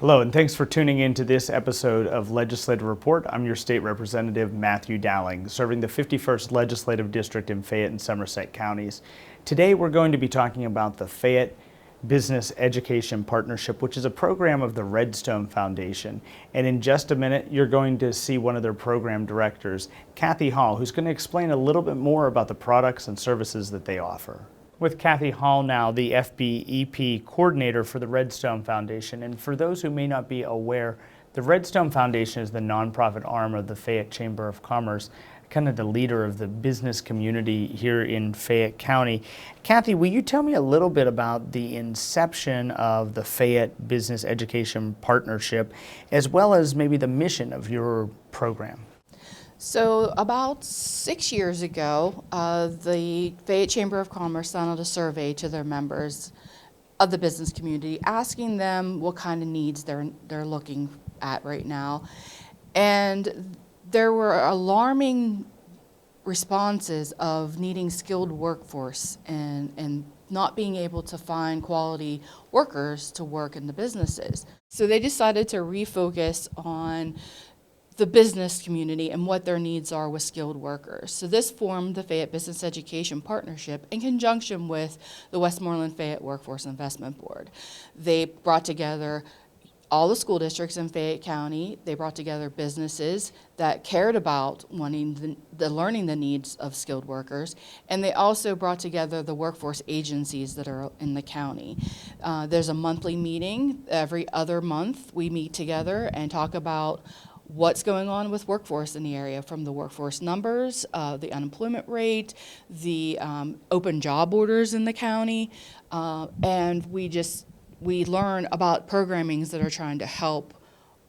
Hello, and thanks for tuning in to this episode of Legislative Report. I'm your State Representative, Matthew Dowling, serving the 51st Legislative District in Fayette and Somerset counties. Today we're going to be talking about the Fayette Business Education Partnership, which is a program of the Redstone Foundation. And in just a minute, you're going to see one of their program directors, Kathi Hull, who's going to explain a little bit more about the products and services that they offer. With Kathi Hull now, the FBEP coordinator for the Redstone Foundation. And for those who may not be aware, the Redstone Foundation is the nonprofit arm of the Fayette Chamber of Commerce, kind of the leader of the business community here in Fayette County. Kathi, will you tell me a little bit about the inception of the Fayette Business Education Partnership, as well as maybe the mission of your program? So about 6 years ago, the Fayette Chamber of Commerce sent out a survey to their members of the business community, asking them what kind of needs they're looking at right now. And there were alarming responses of needing skilled workforce and not being able to find quality workers to work in the businesses. So they decided to refocus on the business community and what their needs are with skilled workers. So this formed the Fayette Business Education Partnership in conjunction with the Westmoreland Fayette Workforce Investment Board. They brought together all the school districts in Fayette County. They brought together businesses that cared about wanting learning the needs of skilled workers, and they also brought together the workforce agencies that are in the county. There's a monthly meeting every other month. We meet together and talk about what's going on with workforce in the area, from the workforce numbers, the unemployment rate, the open job orders in the county, and we learn about programmings that are trying to help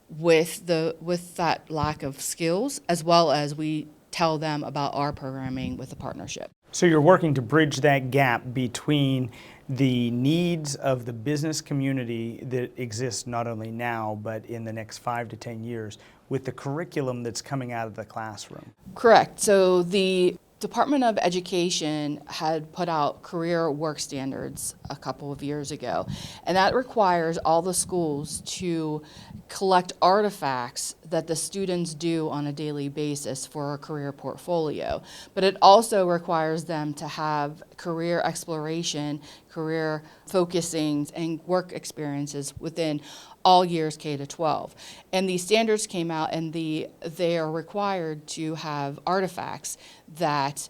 with that lack of skills, as well as we tell them about our programming with the partnership. So you're working to bridge that gap between the needs of the business community that exists not only now, but in the next 5 to 10 years, with the curriculum that's coming out of the classroom. Correct. So the Department of Education had put out career work standards a couple of years ago, and that requires all the schools to collect artifacts that the students do on a daily basis for a career portfolio. But it also requires them to have career exploration, career focusing, and work experiences within all years K to 12. And these standards came out, and they are required to have artifacts that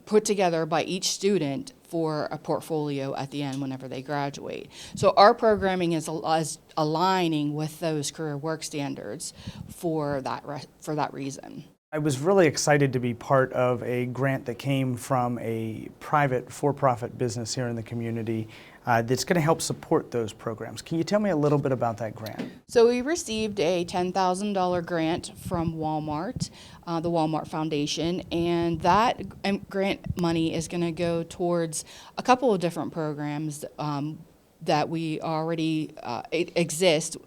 put together by each student for a portfolio at the end whenever they graduate. So our programming is aligning with those career work standards for that reason. I was really excited to be part of a grant that came from a private for-profit business here in the community that's going to help support those programs. Can you tell me a little bit about that grant? So we received a $10,000 grant from Walmart, the Walmart Foundation, and that grant money is going to go towards a couple of different programs that we already exist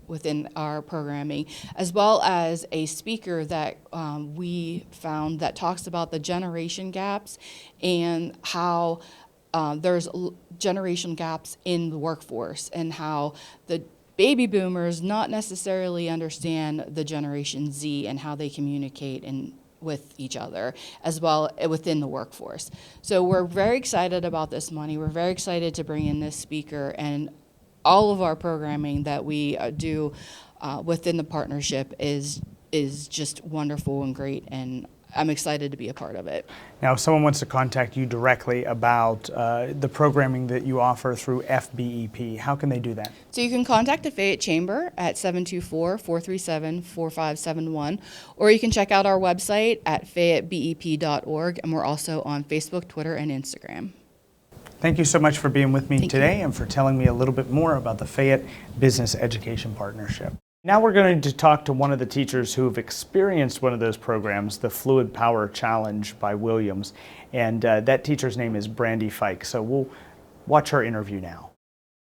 within our programming, as well as a speaker that we found that talks about the generation gaps and how there's generation gaps in the workforce, and how the baby boomers not necessarily understand the Generation Z and how they communicate with each other, as well within the workforce. So we're very excited about this money. We're very excited to bring in this speaker, and all of our programming that we do within the partnership is just wonderful and great, and I'm excited to be a part of it. Now, if someone wants to contact you directly about the programming that you offer through FBEP, how can they do that? So you can contact the Fayette Chamber at 724-437-4571, or you can check out our website at fayettebep.org, and we're also on Facebook, Twitter, and Instagram. Thank you so much for being with me today and for telling me a little bit more about the Fayette Business Education Partnership. Now we're going to talk to one of the teachers who have experienced one of those programs, the Fluid Power Challenge by Williams, and that teacher's name is Brandy Fike. So we'll watch her interview now.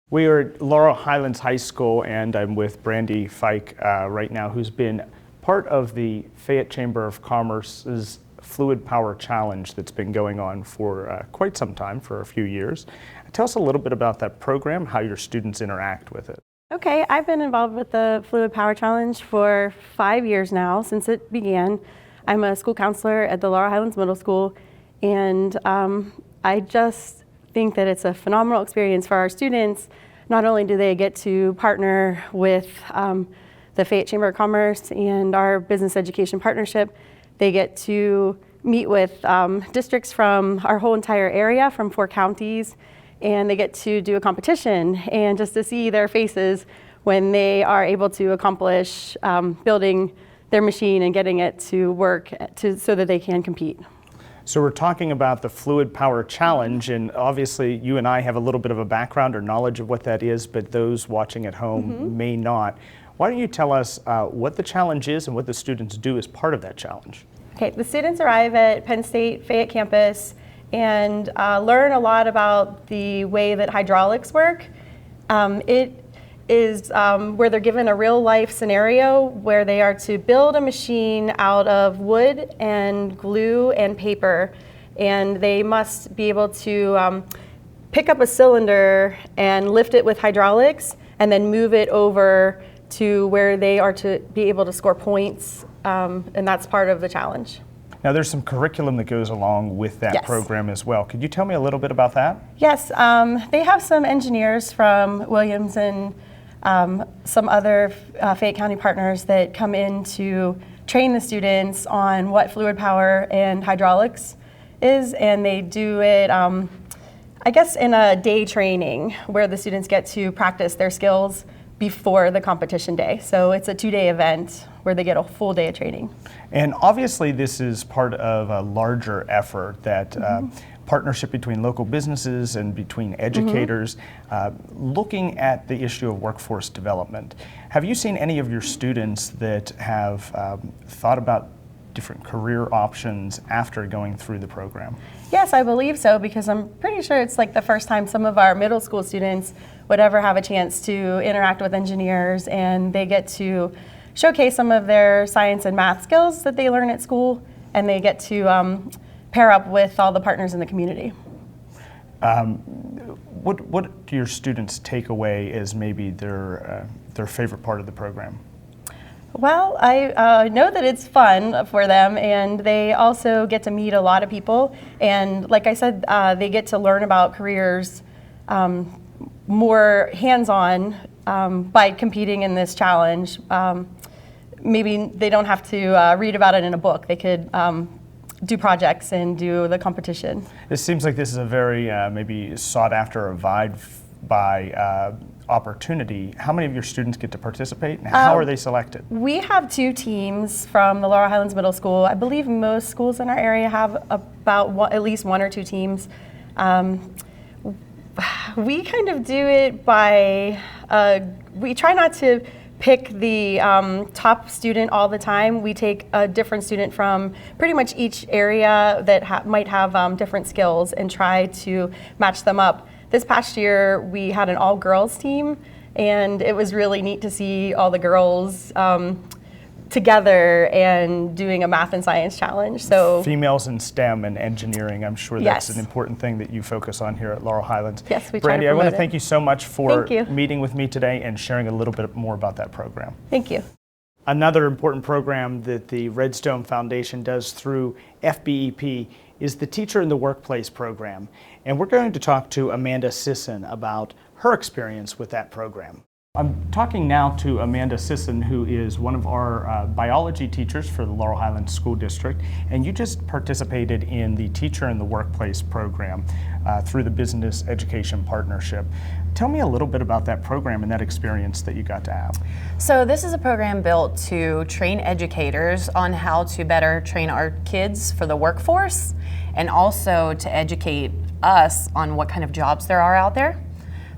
We are at Laurel Highlands High School, and I'm with Brandy Fike right now, who's been part of the Fayette Chamber of Commerce's Fluid Power Challenge that's been going on for quite some time, for a few years. Tell us a little bit about that program, how your students interact with it. Okay, I've been involved with the Fluid Power Challenge for 5 years now, since it began. I'm a school counselor at the Laurel Highlands Middle School, and I just think that it's a phenomenal experience for our students. Not only do they get to partner with the Fayette Chamber of Commerce and our Business Education Partnership, they get to meet with districts from our whole entire area, from 4 counties, and they get to do a competition, and just to see their faces when they are able to accomplish building their machine and getting it to work so that they can compete. So we're talking about the Fluid Power Challenge, and obviously you and I have a little bit of a background or knowledge of what that is, but those watching at home may not. Why don't you tell us what the challenge is and what the students do as part of that challenge? Okay, the students arrive at Penn State Fayette campus and learn a lot about the way that hydraulics work. It is where they're given a real life scenario where they are to build a machine out of wood and glue and paper, and they must be able to pick up a cylinder and lift it with hydraulics and then move it over to where they are to be able to score points, and that's part of the challenge. Now there's some curriculum that goes along with that Yes. program as well. Could you tell me a little bit about that? Yes, they have some engineers from Williams and some other Fayette County partners that come in to train the students on what fluid power and hydraulics is, and they do it, I guess, in a day training where the students get to practice their skills before the competition day. So it's a 2-day event where they get a full day of training. And obviously this is part of a larger effort that partnership between local businesses and between educators looking at the issue of workforce development. Have you seen any of your students that have thought about different career options after going through the program? Yes, I believe so, because I'm pretty sure it's like the first time some of our middle school students would ever have a chance to interact with engineers, and they get to showcase some of their science and math skills that they learn at school, and they get to pair up with all the partners in the community. What do your students take away as maybe their favorite part of the program? Well, I know that it's fun for them, and they also get to meet a lot of people. And like I said, they get to learn about careers more hands-on by competing in this challenge. Maybe they don't have to read about it in a book. They could do projects and do the competition. It seems like this is a very maybe sought after or vied by opportunity. How many of your students get to participate, and how are they selected? We have 2 teams from the Laurel Highlands Middle School. I believe most schools in our area have about at least 1 or 2 teams. We kind of do it by, we try not to pick the top student all the time. We take a different student from pretty much each area that might have different skills and try to match them up. This past year, we had an all-girls team, and it was really neat to see all the girls together and doing a math and science challenge. So Females in STEM and engineering, I'm sure that's an important thing that you focus on here at Laurel Highlands. Yes, we try to Brandy, I want promote to it. thank you so much for Thank you. meeting with me today and sharing a little bit more about that program. Thank you. Another important program that the Redstone Foundation does through FBEP is the Teacher in the Workplace program. And we're going to talk to Amanda Sisson about her experience with that program. I'm talking now to Amanda Sisson, who is one of our biology teachers for the Laurel Highlands School District, and you just participated in the Teacher in the Workplace program through the Business Education Partnership. Tell me a little bit about that program and that experience that you got to have. So this is a program built to train educators on how to better train our kids for the workforce, and also to educate us on what kind of jobs there are out there.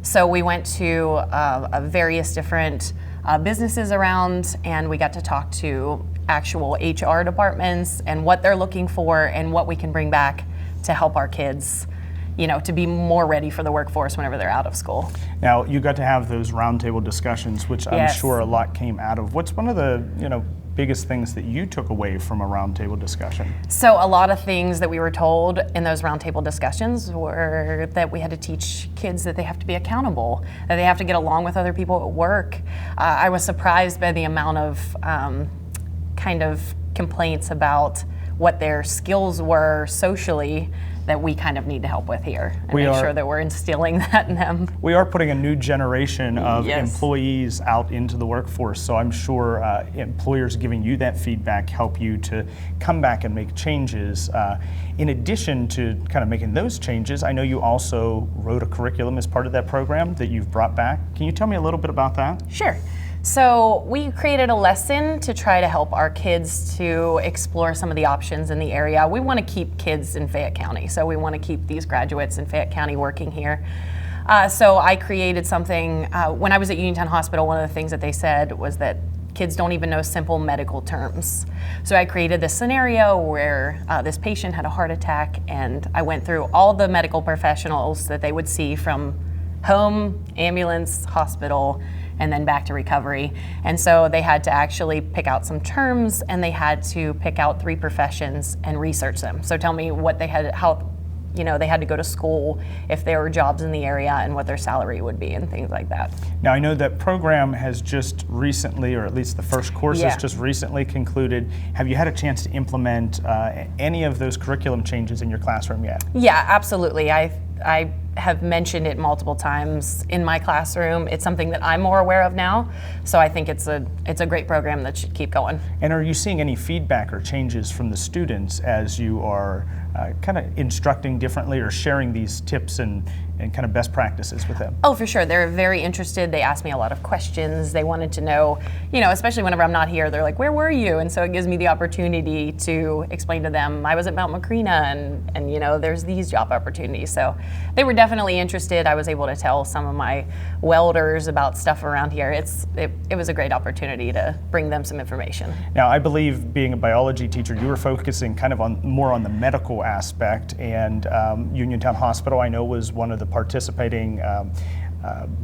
So we went to various different businesses around, and we got to talk to actual HR departments and what they're looking for and what we can bring back to help our kids, you know, to be more ready for the workforce whenever they're out of school. Now, you got to have those roundtable discussions, which I'm Yes. sure a lot came out of. What's one of the, biggest things that you took away from a roundtable discussion? So a lot of things that we were told in those roundtable discussions were that we had to teach kids that they have to be accountable, that they have to get along with other people at work. I was surprised by the amount of kind of complaints about what their skills were socially that we kind of need to help with here and make sure that we're instilling that in them. We are putting a new generation of Yes. employees out into the workforce, so I'm sure employers giving you that feedback help you to come back and make changes. In addition to kind of making those changes, I know you also wrote a curriculum as part of that program that you've brought back. Can you tell me a little bit about that? Sure. So we created a lesson to try to help our kids to explore some of the options in the area. We want to keep kids in Fayette County, so we want to keep these graduates in Fayette County working here. So I created something, when I was at Uniontown Hospital, one of the things that they said was that kids don't even know simple medical terms. So I created this scenario where this patient had a heart attack, and I went through all the medical professionals that they would see from home, ambulance, hospital, and then back to recovery. And so they had to actually pick out some terms, and they had to pick out 3 professions and research them. So tell me what they had, how, they had to go to school, if there were jobs in the area, and what their salary would be, and things like that. Now, I know that program has just recently, or at least the first course has just recently concluded. Have you had a chance to implement any of those curriculum changes in your classroom yet? Yeah, absolutely. I have mentioned it multiple times in my classroom. It's something that I'm more aware of now, so I think it's a great program that should keep going. And are you seeing any feedback or changes from the students as you are kind of instructing differently or sharing these tips and kind of best practices with them? Oh, for sure. They're very interested. They ask me a lot of questions. They wanted to know, especially whenever I'm not here, they're like, where were you? And so it gives me the opportunity to explain to them, I was at Mount Macrina, and there's these job opportunities. So they were definitely interested. I was able to tell some of my welders about stuff around here. It was a great opportunity to bring them some information. Now, I believe being a biology teacher, you were focusing kind of more on the medical aspect, and Uniontown Hospital, I know, was one of the participating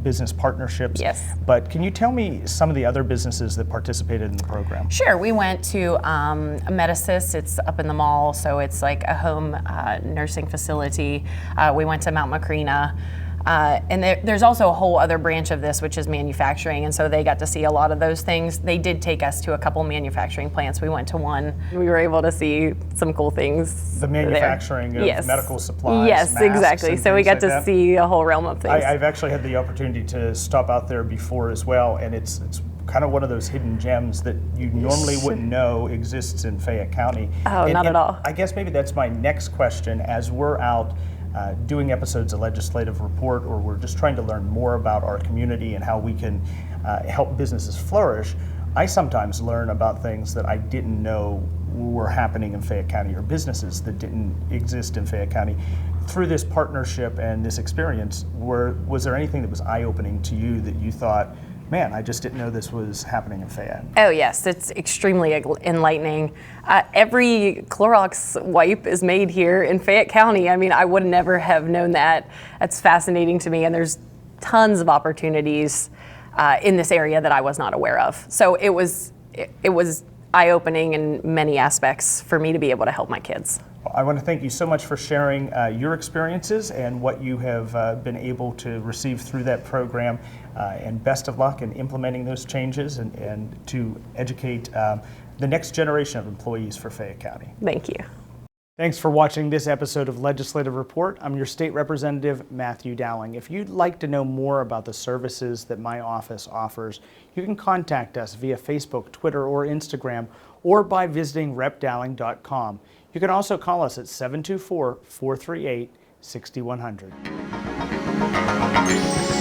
business partnerships. Yes. But can you tell me some of the other businesses that participated in the program? Sure. We went to Medicis. It's up in the mall, so it's like a home nursing facility. We went to Mount Macrina. And there's also a whole other branch of this, which is manufacturing, and so they got to see a lot of those things. They did take us to a couple manufacturing plants. We went to one. We were able to see some cool things. The manufacturing there. of medical supplies. Yes, masks, exactly. So we got to see a whole realm of things. I've actually had the opportunity to stop out there before as well, and it's kind of one of those hidden gems that you normally wouldn't know exists in Fayette County. Oh, not at all. I guess maybe that's my next question. As we're out doing episodes of Legislative Report, or we're just trying to learn more about our community and how we can help businesses flourish, I sometimes learn about things that I didn't know were happening in Fayette County, or businesses that didn't exist in Fayette County. Through this partnership and this experience, was there anything that was eye-opening to you that you thought, man, I just didn't know this was happening in Fayette? Oh yes, it's extremely enlightening. Every Clorox wipe is made here in Fayette County. I mean, I would never have known that. That's fascinating to me, and there's tons of opportunities in this area that I was not aware of. So it was eye-opening in many aspects for me to be able to help my kids. I want to thank you so much for sharing your experiences and what you have been able to receive through that program, and best of luck in implementing those changes and to educate the next generation of employees for Fayette County. Thank you. Thanks for watching this episode of Legislative Report. I'm your state representative, Matthew Dowling. If you'd like to know more about the services that my office offers, you can contact us via Facebook, Twitter, or Instagram, or by visiting repdowling.com. You can also call us at 724-438-6100.